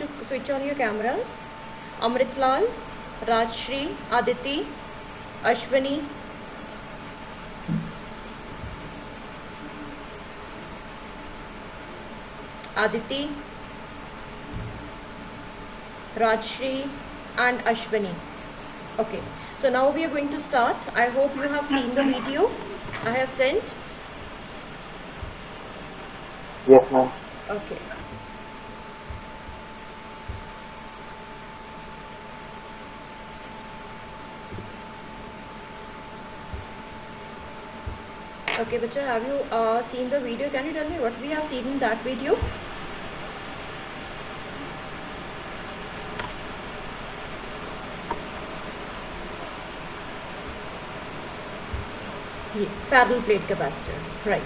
to switch on your cameras. Amritlal, Rajshri, Aditi, Ashwani, Aditi, Rajshri and Ashwani. Okay, so now we are going to start. I hope you have seen the video I have sent. Yes, ma'am. Okay. Okay, Bacha, have you seen the video? Can you tell me what we have seen in that video? Yeah, parallel plate capacitor, right?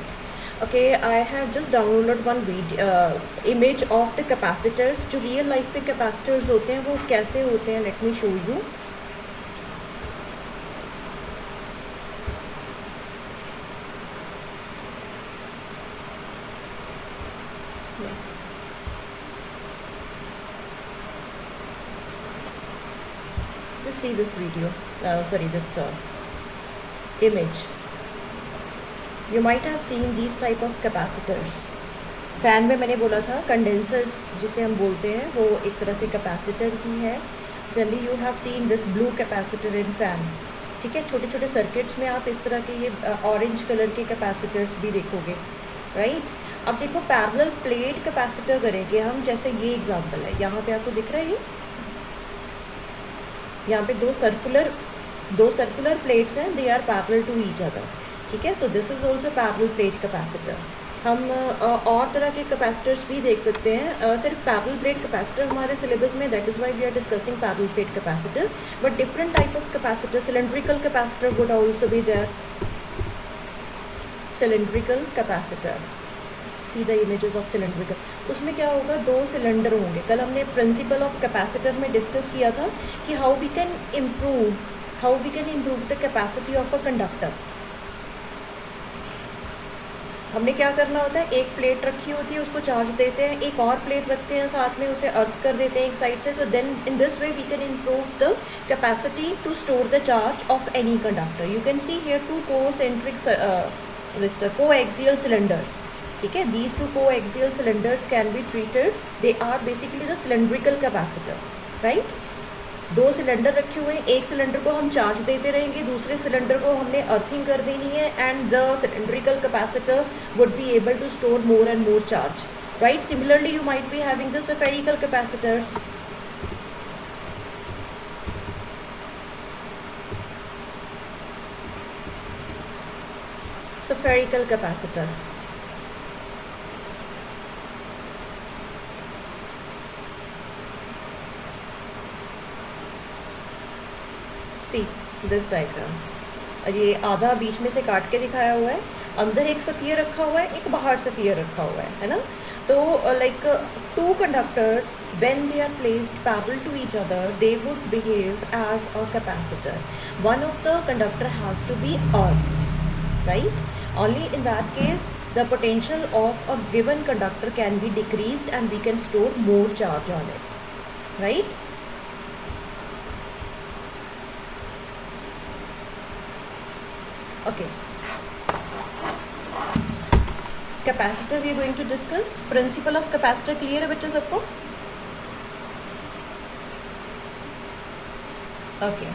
Okay, I have just downloaded one video, image of the capacitors. जो real life पे capacitors होते हैं वो कैसे होते हैं? Let me show you. Yes. Just see this video. This image. You might have seen these type of capacitors. Fan में मैंने बोला था कंडेंसर्स जिसे हम बोलते हैं वो एक तरह से कैपेसिटर ही है. Generally you have seen this blue capacitor in fan. ठीक है, छोटे छोटे सर्किट्स में आप इस तरह के ये ऑरेंज कलर के कैपेसिटर्स भी देखोगे, राइट? अब देखो पैरेलल प्लेट कैपेसिटर करेंगे हम. जैसे ये एग्जांपल है, यहाँ पे आपको दिख रहा है, यहाँ पे दो सर्कुलर प्लेट्स हैं. They are parallel to each other. ठीक है, so this is also parallel plate capacitor. हम और तरह के कैपेसिटर्स भी देख सकते हैं. सिर्फ पैरेलल प्लेट कैपेसिटर हमारे सिलेबस में, that is why we are discussing parallel plate capacitor. But different type of capacitor, cylindrical capacitor would also be there. Cylindrical capacitor, see the images of cylindrical. उसमें क्या होगा, दो cylinder होंगे. कल हमने principle of capacitor में discuss किया था कि how we can improve the capacity of a conductor. हमने क्या करना होता है, एक प्लेट रखी होती है, उसको चार्ज देते हैं, एक और प्लेट रखते हैं साथ में, उसे अर्थ कर देते हैं एक साइड से. तो then in this way we can improve the capacity to store the charge of any conductor. You can see here two coaxial cylinders. ठीक है, these two coaxial cylinders can be treated. They are basically the cylindrical capacitor, right? दो cylinder रखे हुए हैं, एक cylinder को हम charge देते रहेंगे, दूसरे सिलेंडर को हमने अर्थिंग कर देनी है, and the cylindrical capacitor would be able to store more and more charge, right? Similarly you might be having the spherical capacitors. Spherical capacitor, see this diagram. और ये आधा बीच में से काट के दिखाया हुआ है. अंदर एक सफियर रखा हुआ है, एक बाहर सफियर रखा हुआ है ना? तो like two conductors when they are placed parallel to each other, they would behave as a capacitor. One of the conductor has to be earth, right? Only in that case the potential of a given conductor can be decreased and we can store more charge on it, right? Okay, capacitor we are going to discuss. Principle of capacitor clear है बच्चे सबको? Okay,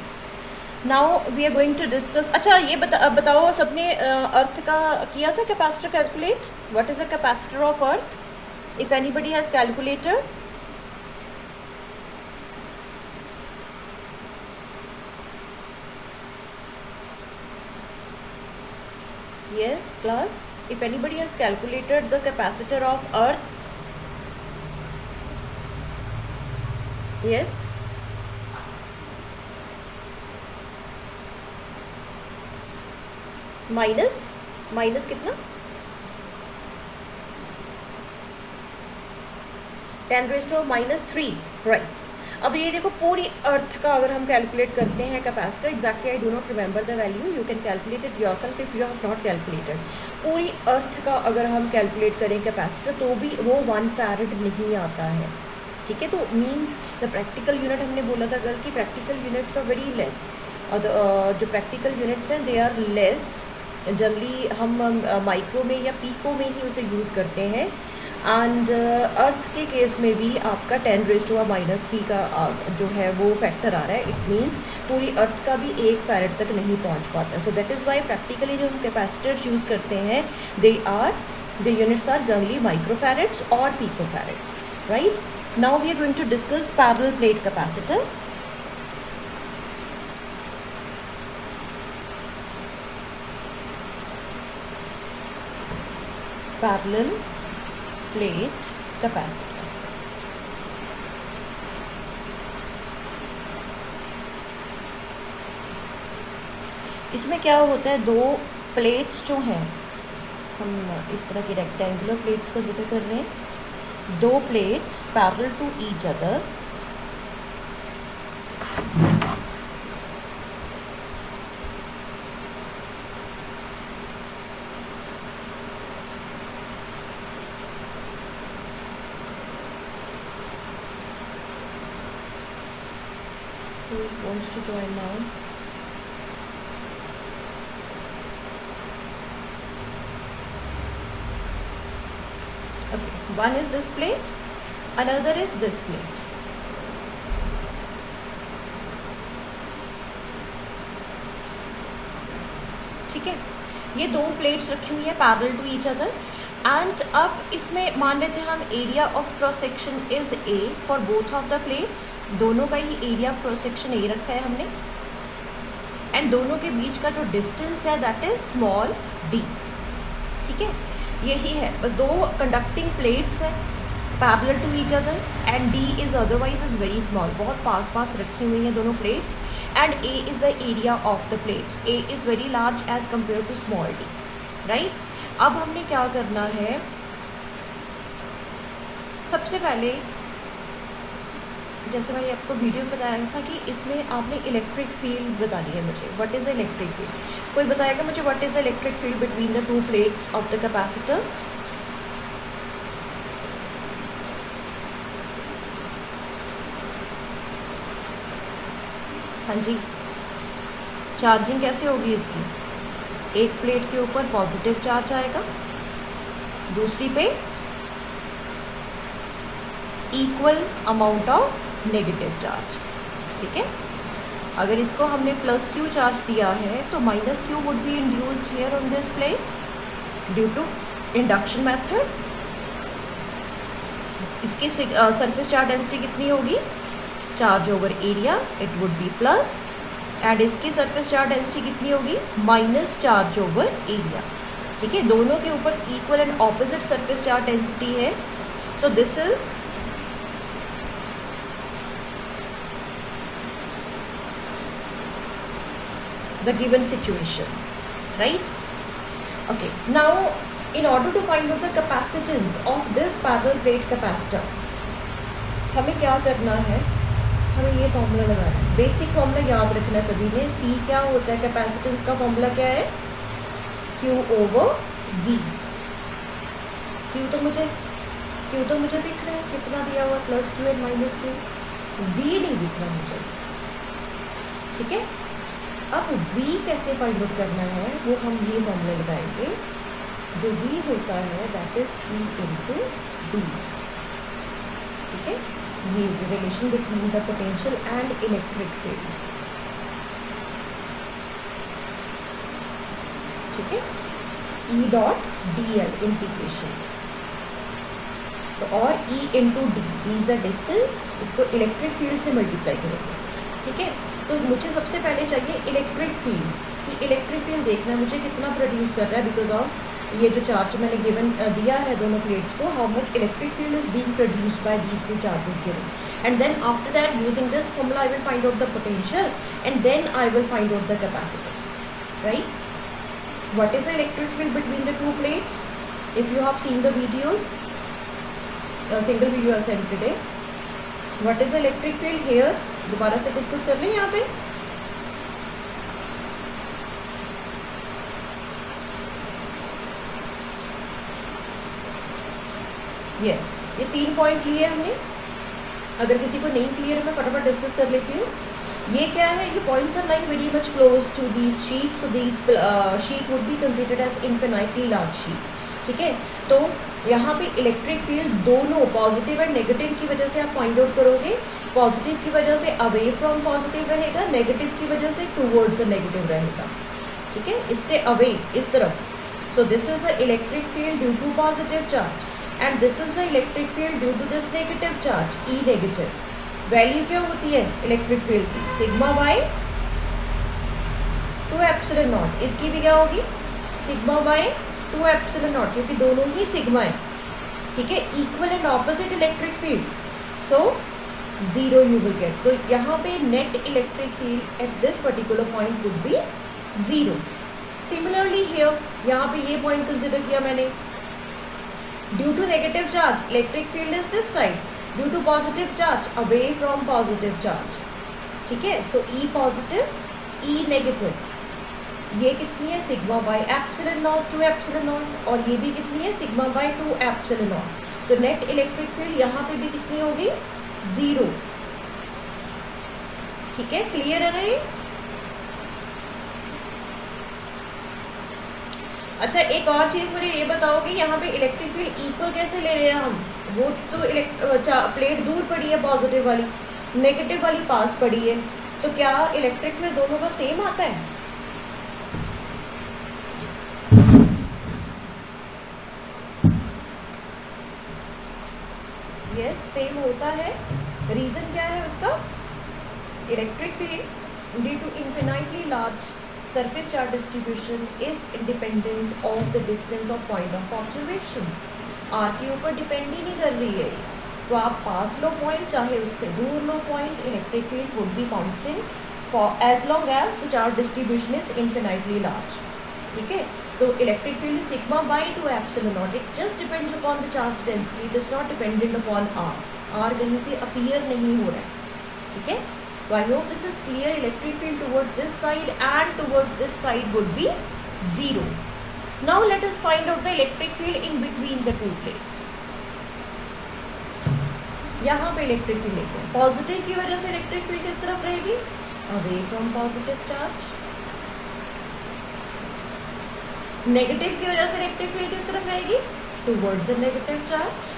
now we are going to discuss. अच्छा, ये बताओ सबने अर्थ का किया था capacitor calculate? What is a capacitor of earth? If anybody has calculator. Yes, class. If anybody has calculated the capacitor of Earth, yes. Minus कितना? 10⁻³ right. अब ये देखो पूरी अर्थ का अगर हम कैलकुलेट करते हैं capacitor, exactly I do not remember the value, you can calculate it yourself if you have not calculated. पूरी अर्थ का अगर हम कैलकुलेट करें कैपेसिटर तो भी वो 1 फैरेड नहीं आता है. ठीक है, तो मीन्स द प्रैक्टिकल यूनिट हमने बोला था कल कि practical units are very less, और जो प्रैक्टिकल यूनिट्स हैं दे आर लेस। जनरली हम माइक्रो में या पीको में ही उसे यूज़ करते हैं। एंड अर्थ के केस में भी आपका 10⁻³ का जो है वो फैक्टर आ रहा है। इट मीन्स पूरी अर्थ का भी 1 फैरेड तक नहीं पहुंच पाता। So that is why practically जो हम कैपेसिटर्स यूज़ करते हैं the units are generally microfarads और picofarads, right. Now we are going to discuss parallel plate capacitor. Parallel plate capacitor, इसमें क्या होता है, 2 प्लेट्स जो हैं, हम इस तरह की रेक्टेंगुलर प्लेट्स का जिक्र कर रहे हैं, 2 plates parallel to each other, who wants to join now? Okay, one is this plate, another is this plate. ठीक है, ये 2 प्लेट्स रखी हुई है parallel to each other. And अब इसमें मान लेते हैं हम area of cross section is A for both of the plates. दोनों का ही area of cross section A रखा है हमने, एंड दोनों के बीच का जो डिस्टेंस है दैट इज स्मॉल डी। ठीक है, यही है, बस 2 कंडक्टिंग प्लेट्स है parallel to each other, and D is otherwise is very small, बहुत पास पास रखी हुई हैं दोनों plates, and A is the area of the plates. A is very large as compare to small D, right. अब हमने क्या करना है, सबसे पहले जैसे मैंने आपको वीडियो में बताया था कि इसमें आपने इलेक्ट्रिक फील्ड बतानी है मुझे। What is electric field? कोई बताएगा मुझे what is electric field between the 2 plates of the capacitor? हाँ जी, चार्जिंग कैसे होगी इसकी? एक प्लेट के ऊपर पॉजिटिव चार्ज आएगा, दूसरी पे equal amount of negative charge. ठीक है, अगर इसको हमने +Q चार्ज दिया है तो -Q would be induced here on this plate due to induction method. इसकी सरफेस चार्ज डेंसिटी कितनी होगी? Charge over area, it would be plus, and इसकी सरफेस चार्ज डेंसिटी कितनी होगी? Minus charge over area. ठीक है, दोनों के ऊपर equal and opposite surface charge density है। So this is the given situation, right? Okay, now in order to find out the capacitance of this parallel plate capacitor, हमें क्या करना है? हमें ये फॉर्मूला लगाना है। बेसिक फॉर्मूला याद रखना है सभी ने। C क्या होता है? कैपेसिटेंस का फॉर्मूला क्या है? Q over V। Q तो मुझे दिख रहा है, कितना दिया हुआ? +Q and -Q। V नहीं दिख रहा मुझे। ठीक है, अब V कैसे फाइंड आउट करना है वो हम ये फॉर्मूला लगाएंगे। जो V होता है that is E into D। ठीक है, ये relation between the potential and electric field. ठीक है, E डॉट DL इंटीग्रेशन, तो और E into D is the distance, इसको इलेक्ट्रिक फील्ड से मल्टीप्लाई करेंगे। ठीक है, तो मुझे सबसे पहले चाहिए इलेक्ट्रिक फील्ड, कि इलेक्ट्रिक फील्ड देखना मुझे कितना प्रोड्यूस कर रहा है बिकॉज ऑफ ये जो चार्ज मैंने गिवन दिया है दोनों प्लेट्स को, how much electric field is being produced by these 2 charges given, and then after that using this formula I will find out the potential and then I will find out the capacitance, right? What is the electric field between the 2 plates? If you have seen the videos, single video I send today, what is the electric field here? दोबारा से discuss कर लें यहाँ पे। Yes, ये 3 point लिए हमने। अगर किसी को नहीं क्लियर है मैं फटाफट डिस्कस कर लेती हूँ। ये क्या है, ये points are lying very much close to these sheets, so these sheet would be considered as infinitely large sheet. ठीक है, तो यहाँ पे इलेक्ट्रिक फील्ड दोनों पॉजिटिव एंड नेगेटिव की वजह से आप फाइंड आउट करोगे। पॉजिटिव की वजह से अवे फ्रॉम पॉजिटिव रहेगा, नेगेटिव की वजह से टूवर्ड्स द नेगेटिव रहेगा। ठीक है, इससे अवे इस तरफ। So this is the electric field due to positive charge and this is the electric field due to this negative charge, E negative. Value क्या होती है इलेक्ट्रिक फील्ड की, सिग्मा बाय 2 एप्सिलॉन नॉट। इसकी भी क्या होगी, सिग्मा बाय 2 एप्सिलॉन नॉट, क्योंकि दोनों ही सिग्मा है। ठीक है, equal and opposite electric fields, so 0 you will get. तो यहाँ पे net electric field at this particular point would be 0। Similarly here, यहाँ पे ये पॉइंट कंसिडर किया मैंने, due to negative charge electric field is this side, due to positive charge away from positive charge. ठीक है, सो ई पॉजिटिव ई negative, ये कितनी है sigma by epsilon not 2 epsilon not, और ये भी कितनी है सिग्मा बाय 2 एप्सिलॉन नॉट। तो नेट इलेक्ट्रिक फील्ड यहाँ पे भी कितनी होगी 0। ठीक है, क्लियर है ना ये। अच्छा, एक और चीज मुझे ये बताओ कि यहाँ पे इलेक्ट्रिक फील्ड इक्वल कैसे ले रहे हैं हम। वो तो प्लेट दूर पड़ी है पॉजिटिव वाली, नेगेटिव वाली पास पड़ी है, तो क्या इलेक्ट्रिक फील्ड दोनों का सेम आता है? यस, सेम होता है। रीजन क्या है उसका, electric field due to infinitely large surface charge distribution is independent of the distance of point of observation। r के ऊपर डिपेंड ही नहीं कर रही है, तो आप पास लो पॉइंट चाहे उससे दूर लो point, electric field would be constant for as long as the charge distribution is infinitely large. ठीक है, तो electric field is sigma by 2 epsilon naught, it just depends upon the charge density, it is not dependent upon r कहीं पे appear नहीं हो रहा है। ठीक है, so I hope this is clear। Electric field towards this side and towards this side would be 0। Now let us find out the electric field in between the two plates। यहाँ पे electric field लेते हैं, positive की वजह से electric field किस तरफ रहेगी, away from positive charge. Negative की वजह से इलेक्ट्रिक फील्ड किस तरफ रहेगी, टुवर्ड्स द नेगेटिव चार्ज।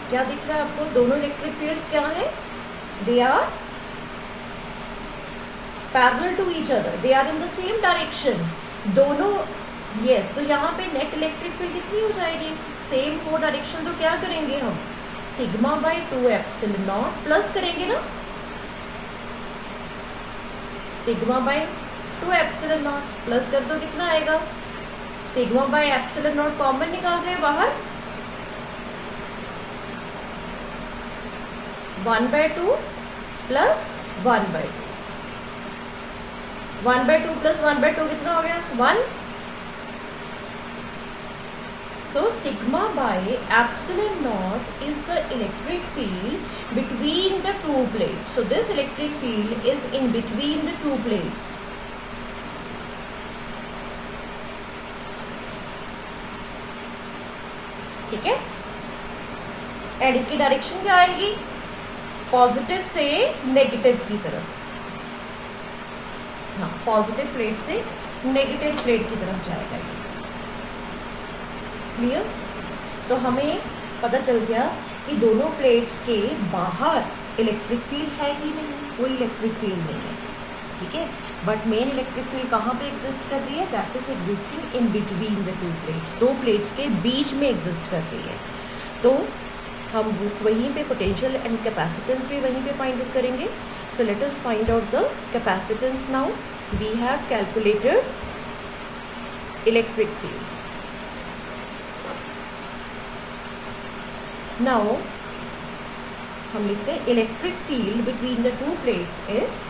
क्या दिख रहा है आपको, दोनों इलेक्ट्रिक फील्ड्स क्या है, they are parallel to each other, they are in the same direction दोनों। यस, तो यहाँ पे नेट इलेक्ट्रिक फील्ड कितनी हो जाएगी, सेम को डायरेक्शन, तो क्या करेंगे हम sigma by 2 epsilon not plus करेंगे ना, sigma by 2 epsilon not plus कर दो, कितना आएगा, sigma by epsilon not common निकाल रहे हैं बाहर, 1/2 प्लस 1/2, 1/2 प्लस 1/2 कितना हो गया 1। So sigma by epsilon not is the electric field between the two plates. So this electric field is in between the two plates. ठीक है, एंड इसकी डायरेक्शन क्या आएगी, पॉजिटिव से नेगेटिव की तरफ। हाँ, पॉजिटिव प्लेट से नेगेटिव प्लेट की तरफ जाएगा ये। क्लियर, तो हमें पता चल गया कि दोनों प्लेट्स के बाहर इलेक्ट्रिक फील्ड है ही नहीं, कोई इलेक्ट्रिक फील्ड नहीं है। ठीक है, बट मेन इलेक्ट्रिक फील्ड कहाँ पे एग्जिस्ट कर रही है, that is existing in between the two plates, दो प्लेट्स के बीच में एग्जिस्ट कर रही है। तो हम वहीं पे पोटेंशियल एंड कैपेसिटेंस भी वहीं पे फाइंड आउट करेंगे। So let us find out the capacitance now. We have calculated electric field. Now हम लिखते हैं electric field between the two plates is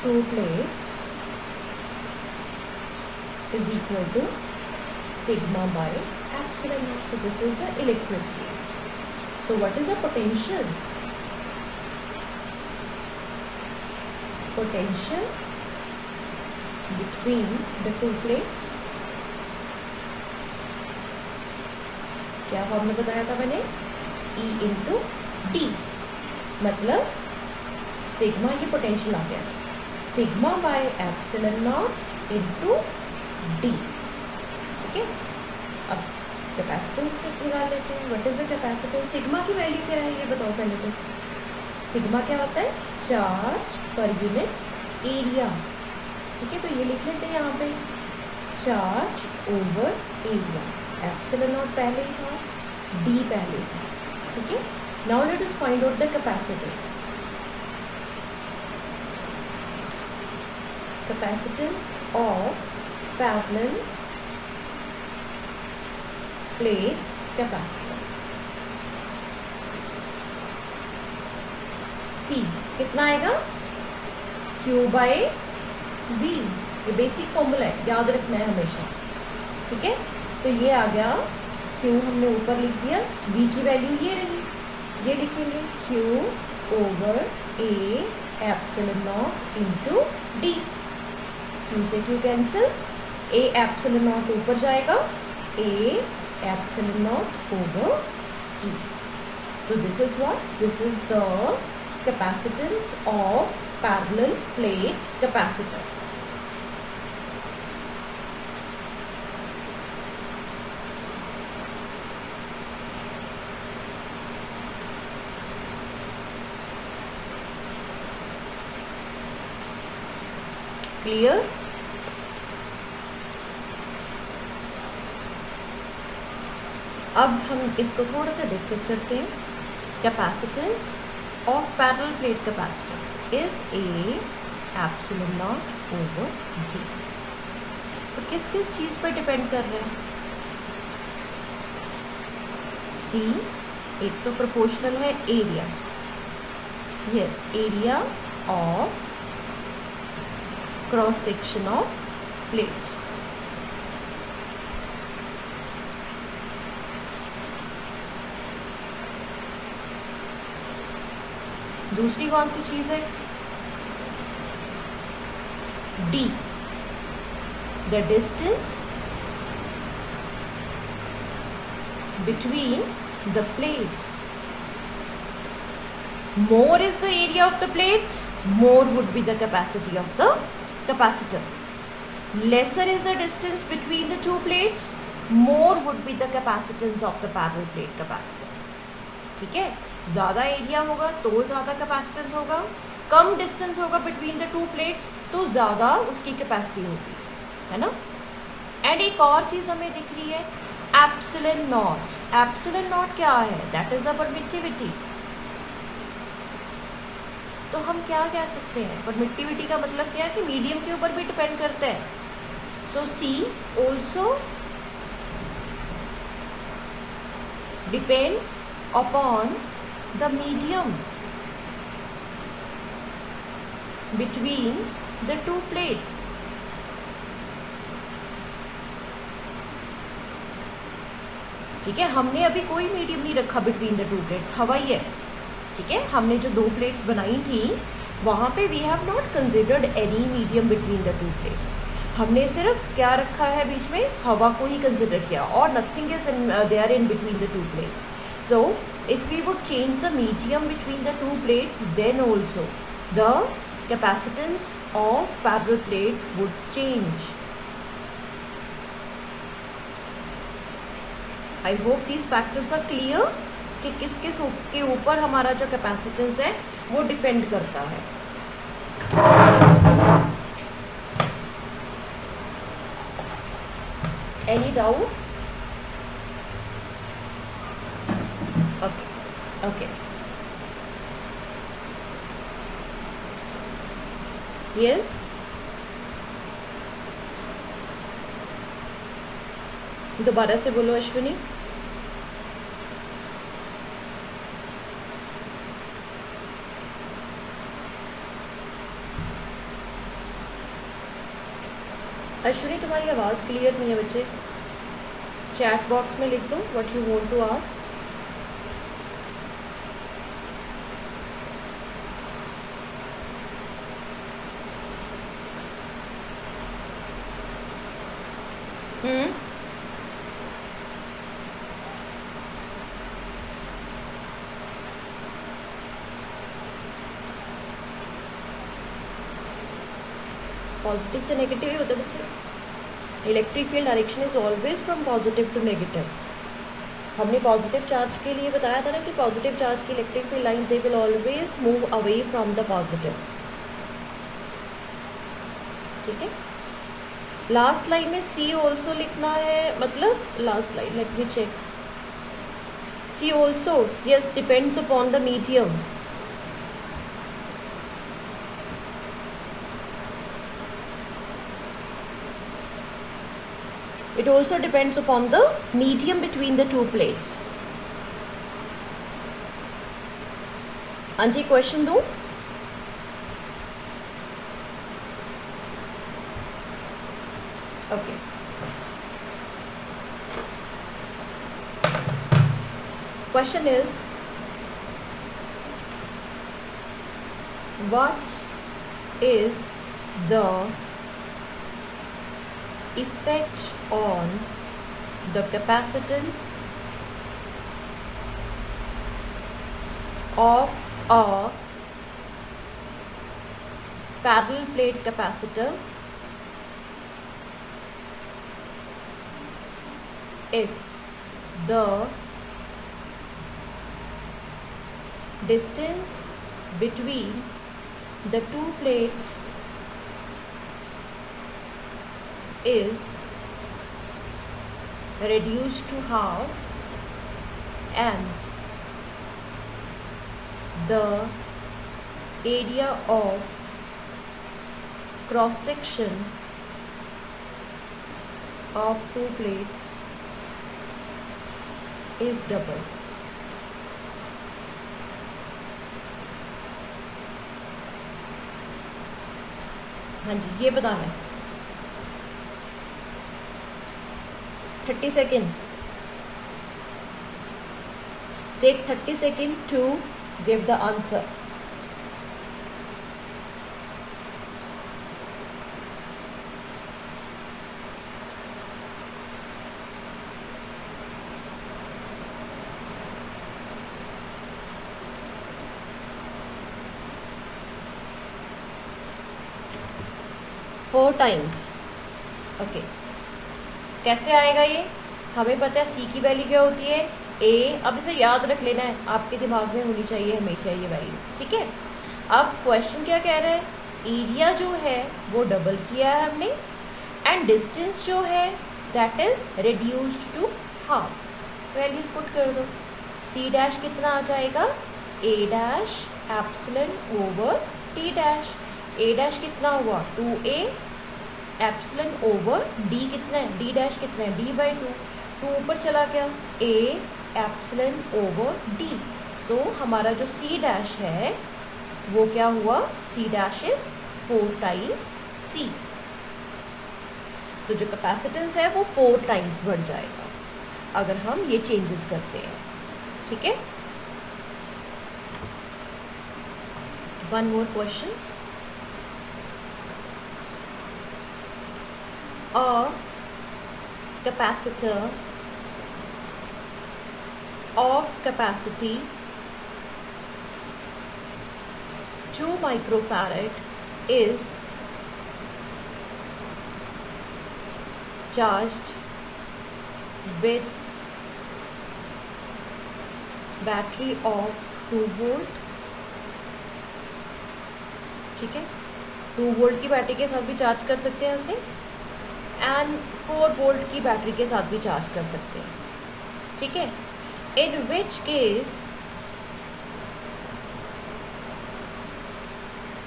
two plates is equal to sigma by epsilon naught. So this is the electric field. So what is the potential? potential between the two plates. क्या formula बताया था मैंने? E into D, मतलब sigma, ये potential आ गया, sigma by epsilon not into D. ठीक है, अब कैपेसिटेंस निकाल लेते हैं. What is the capacitance? Sigma की वैल्यू क्या है ये बताओ पहले तो. सिग्मा क्या होता है? Charge per unit area. ठीक है, तो ये लिख लेते हैं यहाँ पे, charge over area. Epsilon naught पहले ही था, डी पहले ही था. ठीक है, now let us find out the capacitance. Capacitance of parallel plate capacitor. C कितना आएगा? Q by V. ये बेसिक फॉर्मूला है, याद रखना है हमेशा. ठीक है, तो ये आ गया, Q हमने ऊपर लिख दिया, V की वैल्यू ये रही, ये लिखेंगे Q over A epsilon not into D. Q से Q cancel, A epsilon not ऊपर जाएगा, A epsilon naught over G. So this is what? This is the capacitance of parallel plate capacitor. Clear? अब हम इसको थोड़ा सा discuss करते हैं. Capacitance of parallel plate capacitor is A epsilon naught over G. तो किस किस चीज पर डिपेंड कर रहे हैं? सी, एक तो प्रोपोर्शनल है area. Yes, area of cross section of plates. दूसरी कौन सी चीज है? D, the distance between the plates. More is the area of the plates, more would be the capacity of the capacitor. Lesser is the distance between the two plates, more would be the capacitance of the parallel plate capacitor. ठीक है, ज्यादा area होगा तो ज्यादा capacitance होगा, कम distance होगा between the two plates तो ज्यादा उसकी कैपेसिटी होगी, है ना. एंड एक और चीज हमें दिख रही है, एप्सिलॉन नॉट. एप्सिलॉन नॉट क्या है? That is the permittivity. तो हम क्या कह सकते हैं? परमिटिविटी का मतलब क्या है कि मीडियम के ऊपर भी डिपेंड करता है. So C also depends upon the medium between the two plates. ठीक है, हमने अभी कोई मीडियम नहीं रखा बिटवीन द टू प्लेट्स, हवा ही है. ठीक है, हमने जो दो प्लेट्स बनाई थी वहां पे we have not considered any medium between the two plates. हमने सिर्फ क्या रखा है बीच में? हवा को ही कंसिडर किया, और nothing is there in between the two plates. So if we would change the medium between the two plates then also the capacitance of parallel plate would change. I hope these factors are clear कि किस किस के ऊपर हमारा जो capacitance है वो depend करता है. Any doubt? Okay okay, yes. दोबारा से बोलो अश्विनी. अश्विनी तुम्हारी आवाज क्लियर नहीं है बच्चे. चैट बॉक्स में लिख दो what you want to ask. Positive से नेगेटिव ही होता है बच्चे। Electric field direction is always from positive to negative. हमने पॉजिटिव चार्ज के लिए बताया था ना कि पॉजिटिव चार्ज की electric field lines they will always move away from the positive. ठीक है, लास्ट लाइन में सी ऑल्सो लिखना है, मतलब last line let me check. C also is depends upon the medium. It also depends upon the medium between the two plates. Anji, question do? Okay. Question is, what is the effect on the capacitance of a parallel plate capacitor if the distance between the two plates is reduced to half and the area of cross section of two plates is double. हाँ जी, ये बताना है। 30 seconds. Take 30 seconds to give the answer. Four times. Okay. कैसे आएगा ये? हमें पता है सी की वैल्यू क्या होती है, ए। अब इसे याद रख लेना है, आपके दिमाग में होनी चाहिए हमेशा ये वैल्यू। ठीक है, अब क्वेश्चन क्या कह रहा है, एरिया जो है वो डबल किया है हमने एंड डिस्टेंस जो है that is reduced to half. Values put कर दो। सी डैश कितना आ जाएगा, A dash epsilon over T dash. A dash कितना हुआ 2a एप्सिलॉन ओवर डी कितना है, डी डैश कितना है d/2। 2 ऊपर चला गया, a एप्सिलॉन ओवर d। तो हमारा जो c डैश है वो क्या हुआ, c dash is 4 times c। तो जो कैपेसिटेंस है वो 4 टाइम्स बढ़ जाएगा अगर हम ये चेंजेस करते हैं। ठीक है, one more question. A capacitor of capacity 2 microfarad is charged with battery of 2 volt। ठीक है, 2 वोल्ट की बैटरी के साथ भी चार्ज कर सकते हैं उसे एंड 4 वोल्ट की बैटरी के साथ भी चार्ज कर सकते हैं। ठीक है, in which case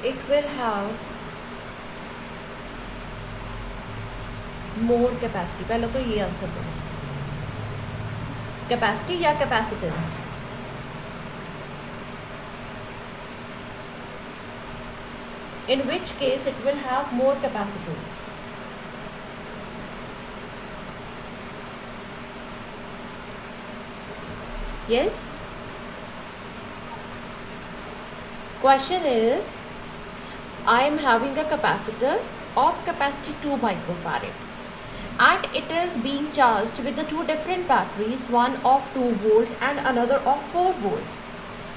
it will have more capacity. पहले तो ये आंसर दो, कैपेसिटी या capacitance. in which case it will have more capacitance. Yes? Question is, I am having a capacitor of capacity 2 microfarad and it is being charged with the two different batteries, one of 2 volt and another of 4 volt.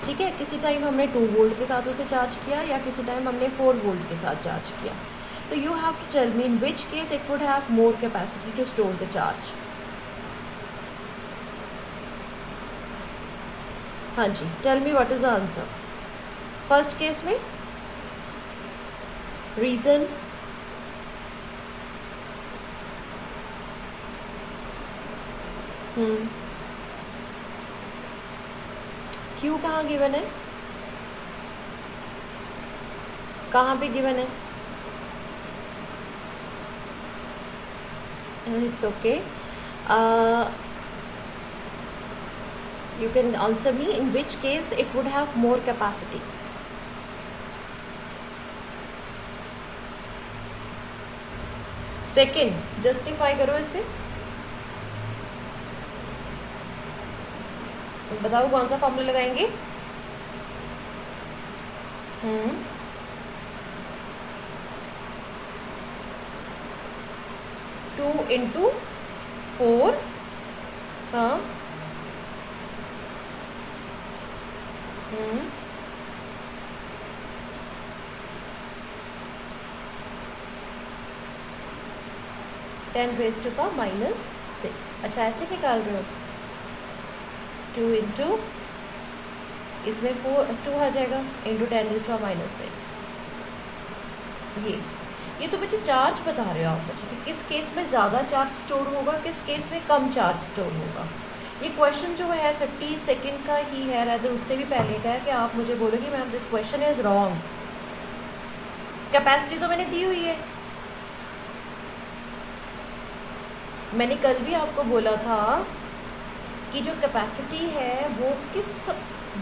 ठीक है, किसी time हमने 2 volt के साथ उसे charge किया या किसी टाइम हमने 4 वोल्ट के साथ चार्ज किया. तो you have to tell me in which case it would have more capacity to store the charge. हाँ जी, tell me what is the answer. First case में रीजन, क्यू कहाँ गिवन है, कहाँ पे गिवन है? It's okay. You can answer me in which case it would have more capacity. Second, justify करो इसे. बताओ कौन सा फॉर्मूला लगाएंगे. 2 into 4. हाँ. 10 raised to power minus 6. अच्छा, ऐसे निकाल रहे हो. 2 into इसमें 2 आ जाएगा into 10 raised to power minus 6. ये तो बच्चे चार्ज बता रहे हो आप बच्चे कि किस केस में ज़्यादा चार्ज स्टोर होगा, किस केस में कम चार्ज स्टोर होगा. ये क्वेश्चन जो है 30 सेकेंड का ही है, रादर उससे भी पहले का है कि आप मुझे बोलो कि ma'am this question is wrong. Capacity तो मैंने दी हुई है. मैंने कल भी आपको बोला था कि जो कैपेसिटी है वो किस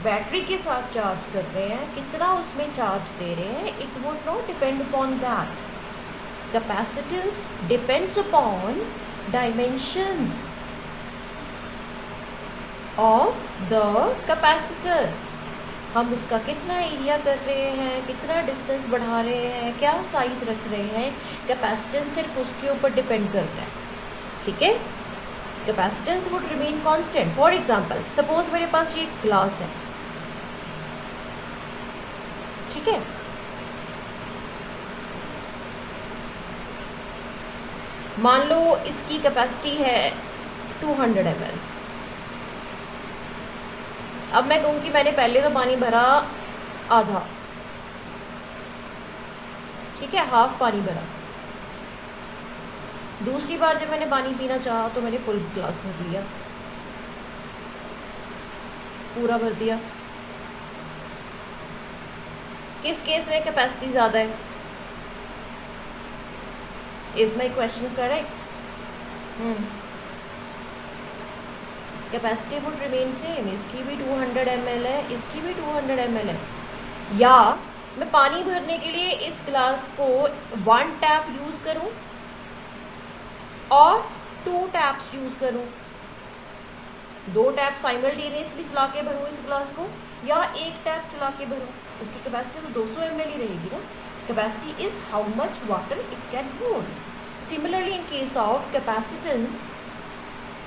बैटरी के साथ चार्ज कर रहे हैं, कितना उसमें चार्ज दे रहे हैं. It would not depend upon that. Capacitance depends upon dimensions of the capacitor. हम उसका कितना एरिया कर रहे हैं, कितना डिस्टेंस बढ़ा रहे हैं, क्या साइज रख रहे हैं, कैपेसिटेंस सिर्फ उसके ऊपर डिपेंड करता है. ठीक है. Capacitance would remain constant. For example, suppose मेरे पास ये ग्लास है. ठीक है. मान लो इसकी कैपेसिटी है 200 ml. अब मैं कहूँ कि मैंने पहले तो पानी भरा आधा. ठीक है, हाफ पानी भरा. दूसरी बार जब मैंने पानी पीना चाहा तो मैंने फुल ग्लास भर लिया, पूरा भर दिया. किस केस में कैपेसिटी ज्यादा है? Is my question correct? Capacity would remain same. इसकी भी 200 ml है, इसकी भी 200 ml है. या मैं पानी भरने के लिए इस ग्लास को 1 टैप यूज करूं और 2 टैप्स यूज करूं. 2 टैप साइमल्टेनियसली चला के भरूं इस ग्लास को या 1 टैप चला के भरूं. उसकी कैपेसिटी तो 200 ml ही रहेगी ना. Capacity is how much water it can hold. Similarly in case of capacitance,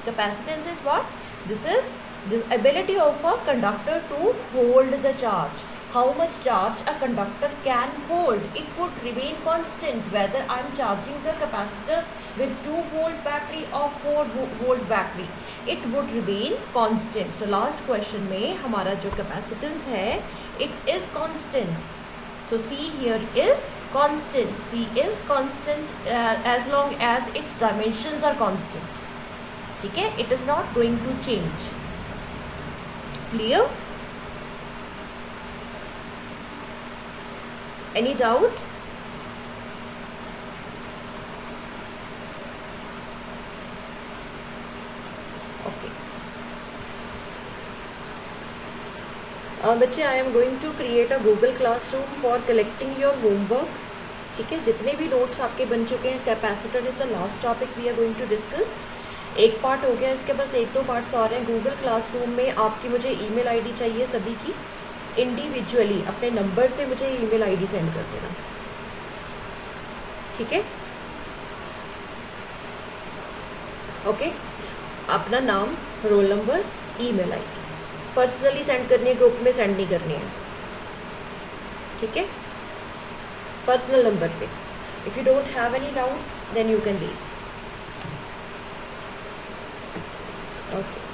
capacitance is what? This is this ability of a conductor to hold the charge. How much charge a conductor can hold. It would remain constant whether I am charging the capacitor with 2 volt battery or 4 volt battery. It would remain constant. So last question में हमारा जो capacitance है it is constant. So C here is constant. C is constant as long as its dimensions are constant. ठीक है. It is not going to change. Clear? Any doubt? Okay. बच्चे, I am going to create a Google Classroom for collecting your homework. ठीक है. जितने भी notes आपके बन चुके हैं, capacitor is the last topic we are going to discuss. एक पार्ट हो गया, इसके पास 1-2 पार्ट्स और हैं. गूगल क्लासरूम में आपकी मुझे ईमेल आईडी चाहिए सभी की. इंडिविजुअली अपने नंबर से मुझे ईमेल आईडी सेंड कर देना. ठीक है. ओके, अपना नाम, roll number, email ID personally send करनी है, ग्रुप में सेंड नहीं करनी है, ठीक है, पर्सनल नंबर पे. If you don't have any doubt then you can leave. Okay.